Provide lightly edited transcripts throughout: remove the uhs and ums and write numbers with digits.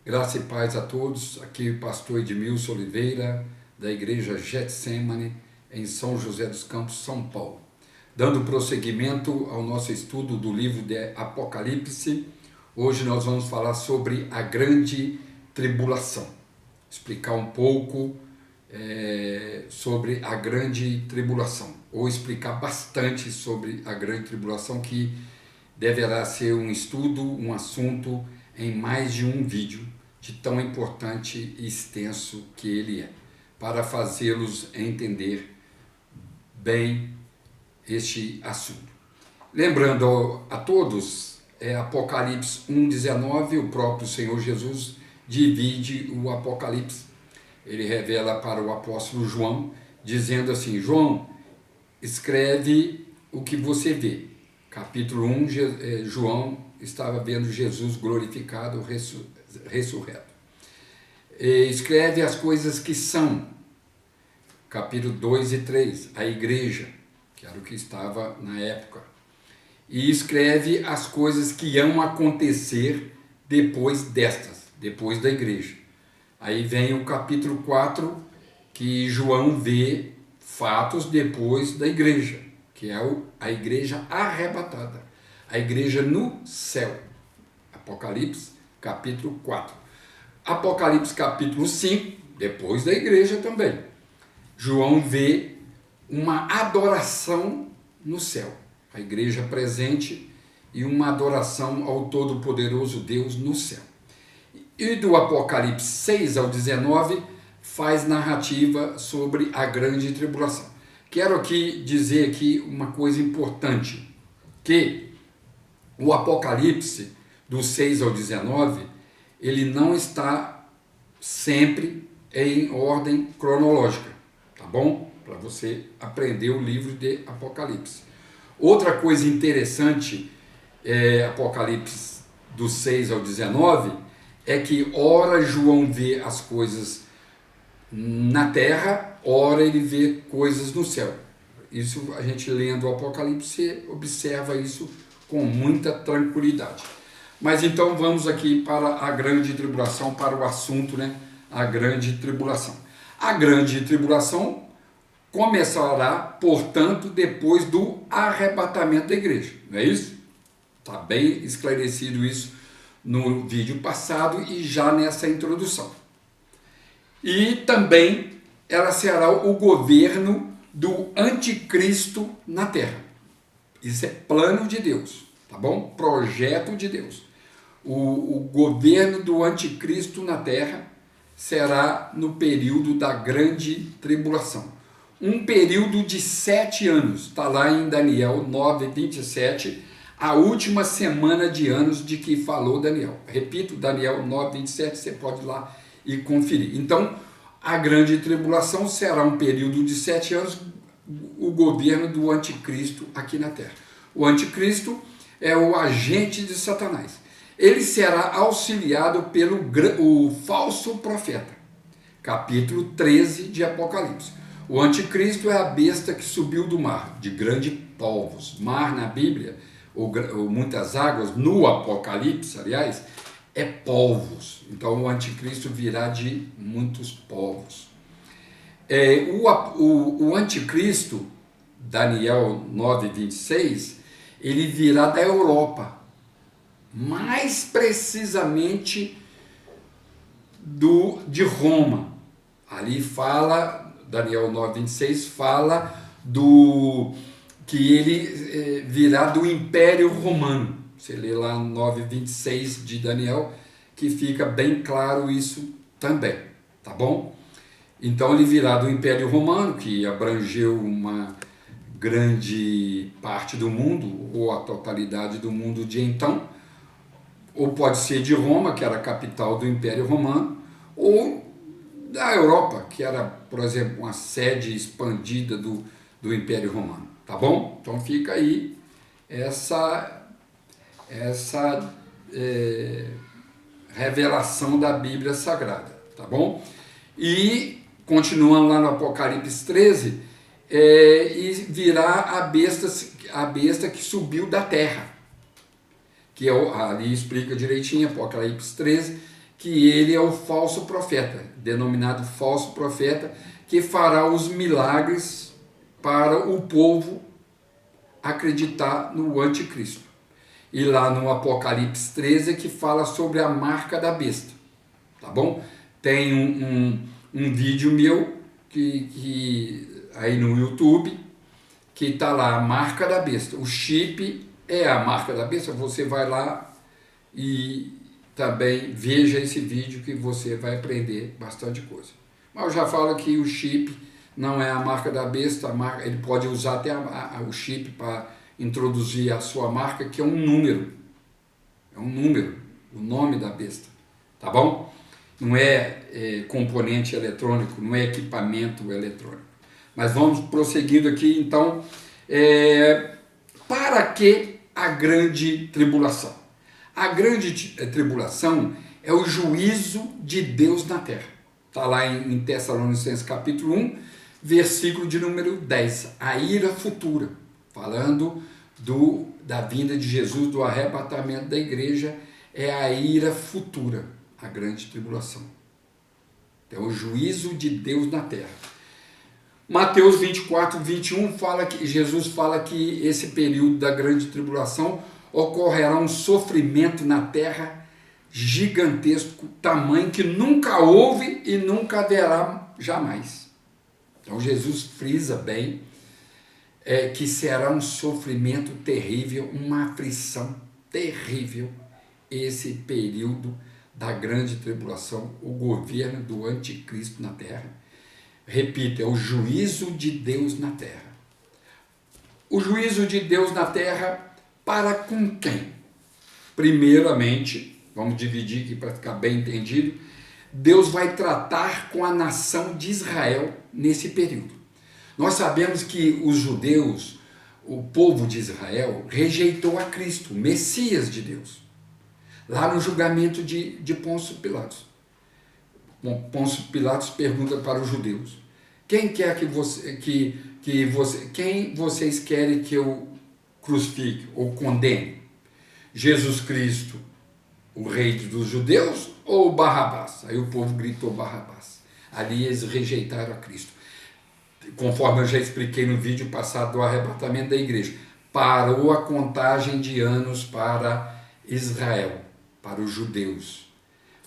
Graça e paz a todos. Aqui o pastor Edmilson Oliveira, da Igreja Getsemane, em São José dos Campos, São Paulo. Dando prosseguimento ao nosso estudo do livro de Apocalipse, hoje nós vamos falar sobre a grande tribulação. Explicar um pouco sobre a grande tribulação, ou explicar bastante sobre a grande tribulação, que deverá ser um estudo, um assunto em mais de um vídeo, de tão importante e extenso que ele é, para fazê-los entender bem este assunto. Lembrando a todos, Apocalipse 1,19, o próprio Senhor Jesus divide o Apocalipse. Ele revela para o apóstolo João, dizendo assim: João, escreve o que você vê. Capítulo 1, João estava vendo Jesus glorificado, ressurreto. Escreve as coisas que são. Capítulo 2 e 3, a igreja, que era o que estava na época. E escreve as coisas que iam acontecer depois destas, depois da igreja. Aí vem o capítulo 4, que João vê fatos depois da igreja, que é a igreja arrebatada, a igreja no céu. Apocalipse, capítulo 4. Apocalipse, capítulo 5, depois da igreja também. João vê uma adoração no céu, a igreja presente, e uma adoração ao Todo-Poderoso Deus no céu. E do Apocalipse 6 ao 19 faz narrativa sobre a grande tribulação. Quero aqui dizer aqui uma coisa importante, que o Apocalipse do 6 ao 19, ele não está sempre em ordem cronológica, tá bom? Para você aprender o livro de Apocalipse. Outra coisa interessante, Apocalipse do 6 ao 19, é que ora João vê as coisas na terra, ora ele vê coisas no céu. Isso a gente lendo o Apocalipse observa isso com muita tranquilidade. Mas então vamos aqui para a grande tribulação, para o assunto, né? A grande tribulação. A grande tribulação começará, portanto, depois do arrebatamento da igreja, não é isso? Está bem esclarecido isso no vídeo passado e já nessa introdução. E também ela será o governo do anticristo na terra. Isso é plano de Deus, tá bom? Projeto de Deus. O governo do anticristo na terra será no período da grande tribulação. Um período de 7 anos, está lá em Daniel 9:27, a última semana de anos de que falou Daniel. Repito, Daniel 9:27, você pode ir lá e conferir. Então, a grande tribulação será um período de 7 anos, o governo do anticristo aqui na terra. O anticristo é o agente de Satanás. Ele será auxiliado pelo o falso profeta. Capítulo 13 de Apocalipse. O anticristo é a besta que subiu do mar, de grandes povos. Mar na Bíblia, ou muitas águas, no Apocalipse, aliás, é povos. Então o anticristo virá de muitos povos. O anticristo, Daniel 9:26, ele virá da Europa, mais precisamente de Roma. Ali fala, Daniel 9:26 fala que ele virá do Império Romano. Você lê lá 9:26 de Daniel, que fica bem claro isso também, tá bom? Então ele virá do Império Romano, que abrangeu uma grande parte do mundo, ou a totalidade do mundo de então, ou pode ser de Roma, que era a capital do Império Romano, ou da Europa, que era, por exemplo, uma sede expandida do Império Romano, tá bom? Então fica aí essa revelação da Bíblia Sagrada, tá bom? E continuando lá no Apocalipse 13, e virá a besta que subiu da terra, que ali explica direitinho, Apocalipse 13, que ele é o falso profeta, denominado falso profeta, que fará os milagres para o povo acreditar no anticristo. E lá no Apocalipse 13 que fala sobre a marca da besta, tá bom? Tem um vídeo meu que aí no YouTube que está lá, a marca da besta. O chip é a marca da besta. Você vai lá e também veja esse vídeo que você vai aprender bastante coisa. Mas eu já falo que o chip não é a marca da besta, ele pode usar até o chip para introduzir a sua marca, que é um número. É um número, o nome da besta. Tá bom? Não é componente eletrônico, não é equipamento eletrônico. Mas vamos prosseguindo aqui, então, para que a grande tribulação? A grande tribulação é o juízo de Deus na terra. Está lá em Tessalonicenses capítulo 1, versículo de número 10. A ira futura, falando da vinda de Jesus, do arrebatamento da igreja, é a ira futura, a grande tribulação. É o juízo de Deus na terra. Mateus 24, 21, Jesus fala que esse período da grande tribulação ocorrerá um sofrimento na terra gigantesco, tamanho que nunca houve e nunca haverá jamais. Então Jesus frisa bem que será um sofrimento terrível, uma aflição terrível, esse período da grande tribulação, o governo do anticristo na terra. Repito, é o juízo de Deus na terra. O juízo de Deus na terra para com quem? Primeiramente, vamos dividir aqui para ficar bem entendido, Deus vai tratar com a nação de Israel nesse período. Nós sabemos que os judeus, o povo de Israel, rejeitou a Cristo, o Messias de Deus, lá no julgamento de Pôncio Pilatos. Pôncio Pilatos pergunta para os judeus: quem vocês querem que eu crucifique ou condene? Jesus Cristo, o rei dos judeus, ou Barrabás? Aí o povo gritou Barrabás. Ali eles rejeitaram a Cristo. Conforme eu já expliquei no vídeo passado do arrebatamento da igreja, parou a contagem de anos para Israel, para os judeus.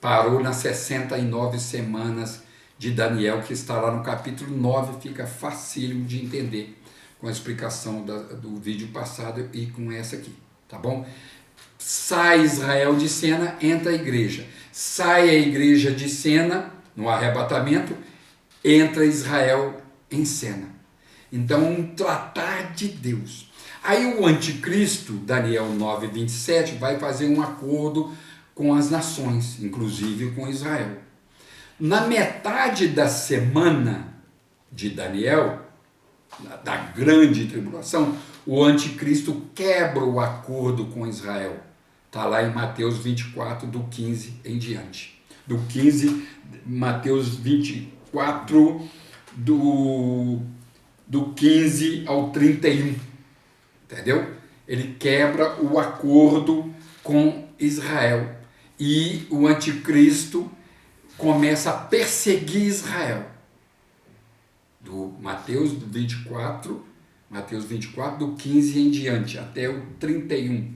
Parou nas 69 semanas de Daniel, que está lá no capítulo 9, fica facílimo de entender com a explicação do vídeo passado e com essa aqui, tá bom? Sai Israel de cena, entra a igreja. Sai a igreja de cena, no arrebatamento, entra Israel em cena. Então, um tratar de Deus. Aí o anticristo, Daniel 9, 27, vai fazer um acordo com as nações, inclusive com Israel. Na metade da semana de Daniel, da grande tribulação, o anticristo quebra o acordo com Israel. Está lá em Mateus 24, do 15 em diante. Mateus 24, do 15 ao 31. Entendeu? Ele quebra o acordo com Israel. E o anticristo começa a perseguir Israel. Do Mateus 24, do 15 em diante, até o 31,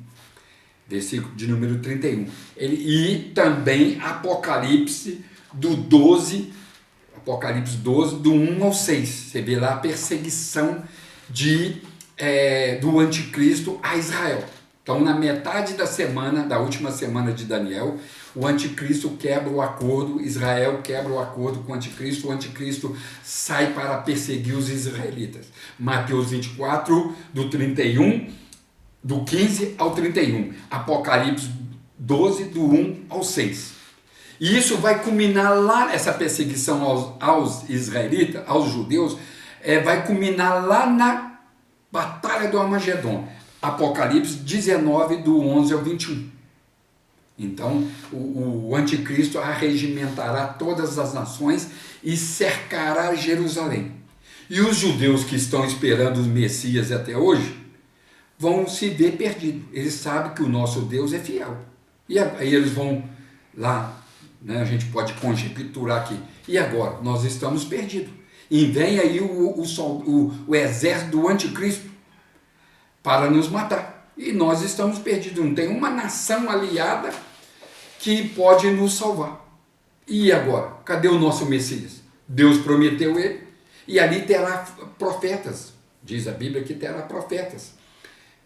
versículo de número 31. E também Apocalipse 12, do 1 ao 6. Você vê lá a perseguição do anticristo a Israel. Então, na metade da última semana de Daniel, o anticristo quebra o acordo, Israel quebra o acordo com o anticristo sai para perseguir os israelitas. Mateus 24, do 15 ao 31. Apocalipse 12, do 1 ao 6. E isso vai culminar lá, essa perseguição aos israelitas, aos judeus, vai culminar lá na Batalha do Armagedon. Apocalipse 19, do 11 ao 21. Então, o anticristo arregimentará todas as nações e cercará Jerusalém. E os judeus que estão esperando os Messias até hoje vão se ver perdidos. Eles sabem que o nosso Deus é fiel. E aí eles vão lá né? A gente pode conjecturar aqui. E agora? Nós estamos perdidos. E vem aí o exército do anticristo para nos matar. E nós estamos perdidos. Não tem uma nação aliada que pode nos salvar. E agora? Cadê o nosso Messias? Deus prometeu ele. E ali terá profetas. Diz a Bíblia que terá profetas.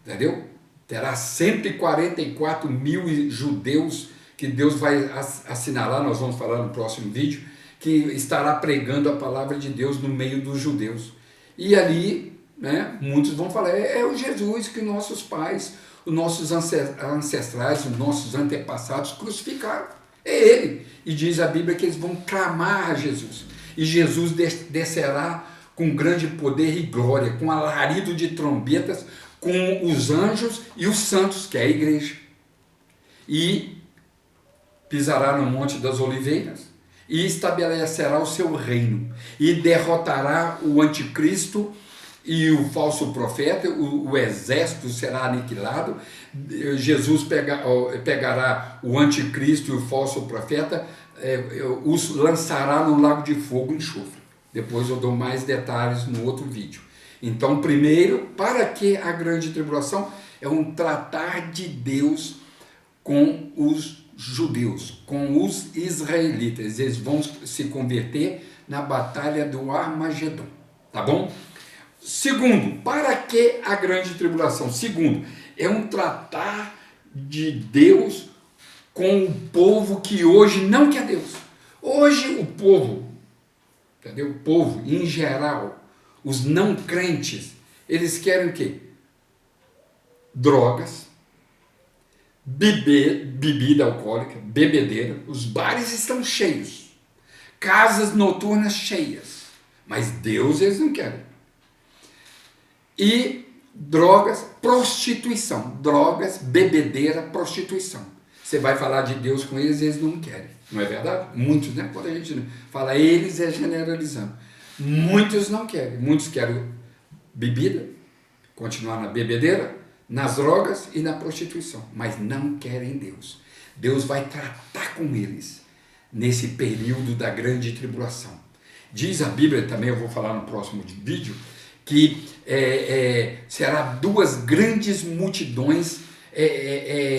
Entendeu? Terá 144 mil judeus que Deus vai assinalar, nós vamos falar no próximo vídeo, que estará pregando a palavra de Deus no meio dos judeus. E ali, né, muitos vão falar, é o Jesus que nossos pais, os nossos ancestrais, os nossos antepassados crucificaram. É ele. E diz a Bíblia que eles vão clamar a Jesus. E Jesus descerá com grande poder e glória, com alarido de trombetas, com os anjos e os santos, que é a igreja. E pisará no Monte das Oliveiras e estabelecerá o seu reino e derrotará o anticristo e o falso profeta, o exército será aniquilado. Jesus pegará o anticristo e o falso profeta, os lançará no lago de fogo e enxofre. Depois eu dou mais detalhes no outro vídeo. Então, primeiro, para que a grande tribulação? É um tratar de Deus com os judeus, com os israelitas. Eles vão se converter na batalha do Armagedon, tá bom? Segundo, para que a grande tribulação? Segundo, é um tratar de Deus com o povo que hoje não quer Deus. Hoje o povo, entendeu? O povo em geral, os não crentes, eles querem o quê? Drogas, bebida alcoólica, bebedeira. Os bares estão cheios, casas noturnas cheias, mas Deus eles não querem. E drogas, prostituição. Drogas, bebedeira, prostituição. Você vai falar de Deus com eles, eles não querem. Não é verdade? Muitos, né? Quando a gente fala eles, é generalizando. Muitos não querem. Muitos querem bebida, continuar na bebedeira, nas drogas e na prostituição. Mas não querem Deus. Deus vai tratar com eles nesse período da grande tribulação. Diz a Bíblia, também eu vou falar no próximo vídeo, que será duas grandes multidões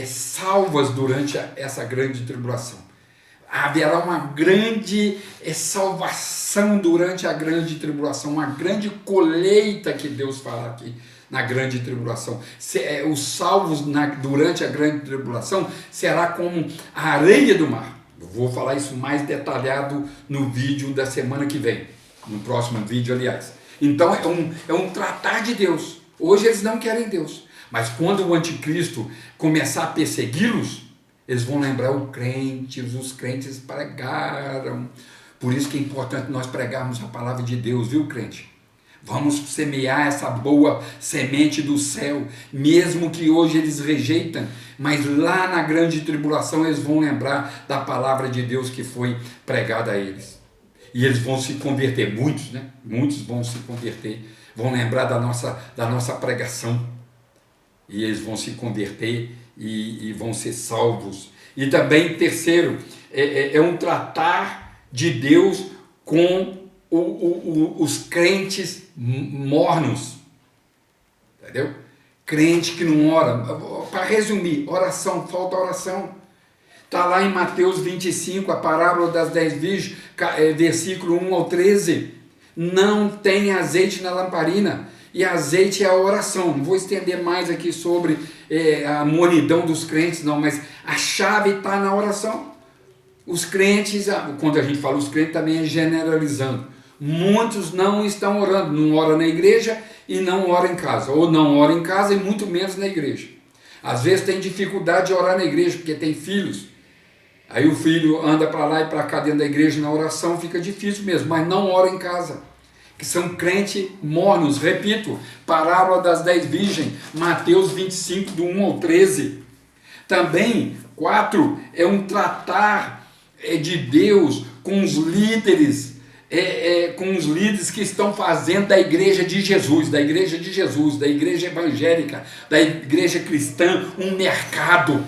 salvas durante essa grande tribulação. Haverá uma grande salvação durante a grande tribulação, uma grande colheita que Deus fala aqui na grande tribulação. Os salvos durante a grande tribulação será como a areia do mar. Eu vou falar isso mais detalhado no vídeo da semana que vem, no próximo vídeo, aliás. Então é um tratar de Deus. Hoje eles não querem Deus, mas quando o anticristo começar a persegui-los, eles vão lembrar os crentes pregaram. Por isso que é importante nós pregarmos a palavra de Deus, viu, crente? Vamos semear essa boa semente do céu, mesmo que hoje eles rejeitam, mas lá na grande tribulação eles vão lembrar da palavra de Deus que foi pregada a eles. E eles vão se converter, muitos, né? Muitos vão se converter, vão lembrar da nossa pregação. E eles vão se converter e vão ser salvos. E também, terceiro, é um tratar de Deus com os crentes mornos. Entendeu? Crente que não ora. Para resumir, oração, falta oração. Está lá em Mateus 25, a parábola das 10 virgens, versículo 1 ao 13. Não tem azeite na lamparina. E azeite é a oração. Não vou estender mais aqui sobre a monidão dos crentes, não, mas a chave está na oração. Os crentes, quando a gente fala os crentes, também é generalizando. Muitos não estão orando, não oram na igreja e não oram em casa, ou não oram em casa e muito menos na igreja. Às vezes tem dificuldade de orar na igreja, porque tem filhos. Aí o filho anda para lá e para cá dentro da igreja na oração, fica difícil mesmo, mas não ora em casa. Que são crentes mornos, repito, parábola das 10 virgens, Mateus 25, do 1 ao 13. Também, 4, é um tratar de Deus com os líderes, com os líderes que estão fazendo da igreja de Jesus, da igreja evangélica, da igreja cristã, um mercado.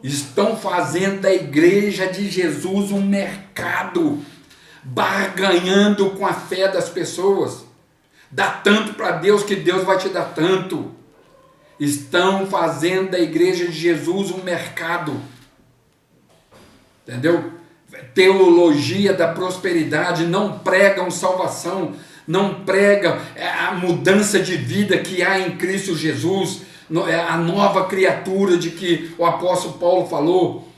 Estão fazendo da igreja de Jesus um mercado, barganhando com a fé das pessoas. Dá tanto para Deus que Deus vai te dar tanto. Estão fazendo da igreja de Jesus um mercado. Entendeu? Teologia da prosperidade, não pregam salvação, não pregam a mudança de vida que há em Cristo Jesus, a nova criatura de que o apóstolo Paulo falou,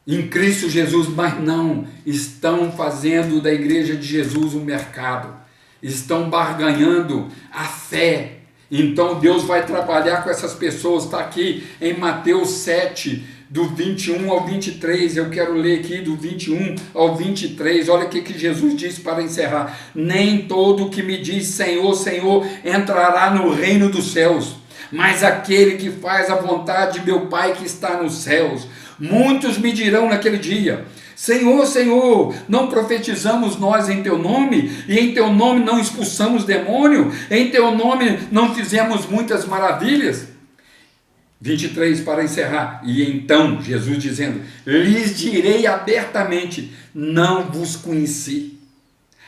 em Cristo Jesus, mas não, estão fazendo da igreja de Jesus um mercado, estão barganhando a fé. Então Deus vai trabalhar com essas pessoas. Está aqui em Mateus 7, do 21 ao 23, eu quero ler aqui do 21 ao 23, olha o que Jesus disse para encerrar: nem todo que me diz Senhor, Senhor, entrará no reino dos céus, mas aquele que faz a vontade de meu Pai que está nos céus. Muitos me dirão naquele dia: Senhor, Senhor, não profetizamos nós em teu nome, e em teu nome não expulsamos demônio, em teu nome não fizemos muitas maravilhas? 23 para encerrar. E então, Jesus dizendo: lhes direi abertamente, não vos conheci.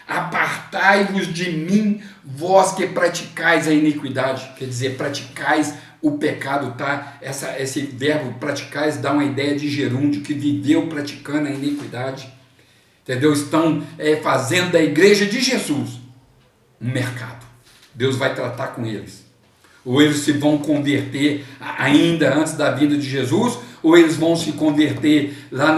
Apartai-vos de mim, vós que praticais a iniquidade. Quer dizer, praticais o pecado, tá? Esse verbo praticais dá uma ideia de gerúndio, que viveu praticando a iniquidade. Entendeu? Estão fazendo da igreja de Jesus um mercado. Deus vai tratar com eles. Ou eles se vão converter ainda antes da vinda de Jesus, ou eles vão se converter lá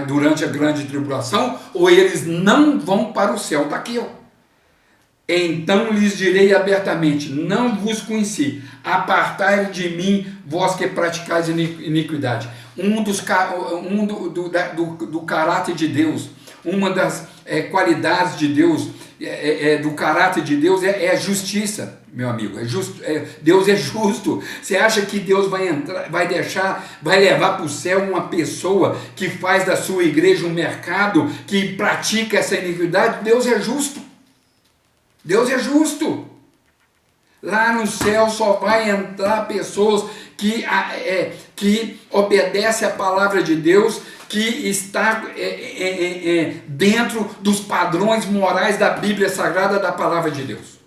durante a grande tribulação, ou eles não vão para o céu. Está aqui, ó. Então lhes direi abertamente: não vos conheci, apartai-vos de mim, vós que praticais iniquidade. Do caráter de Deus, uma das qualidades de Deus, do caráter de Deus é a justiça, meu amigo. Deus é justo. Você acha que Deus vai levar para o céu uma pessoa que faz da sua igreja um mercado, que pratica essa iniquidade? Deus é justo. Deus é justo. Lá no céu só vai entrar pessoas que obedecem a palavra de Deus, que está dentro dos padrões morais da Bíblia Sagrada, da palavra de Deus.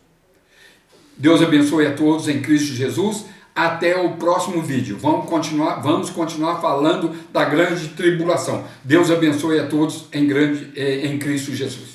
Deus abençoe a todos em Cristo Jesus. Até o próximo vídeo. Vamos continuar falando da grande tribulação. Deus abençoe a todos em Cristo Jesus.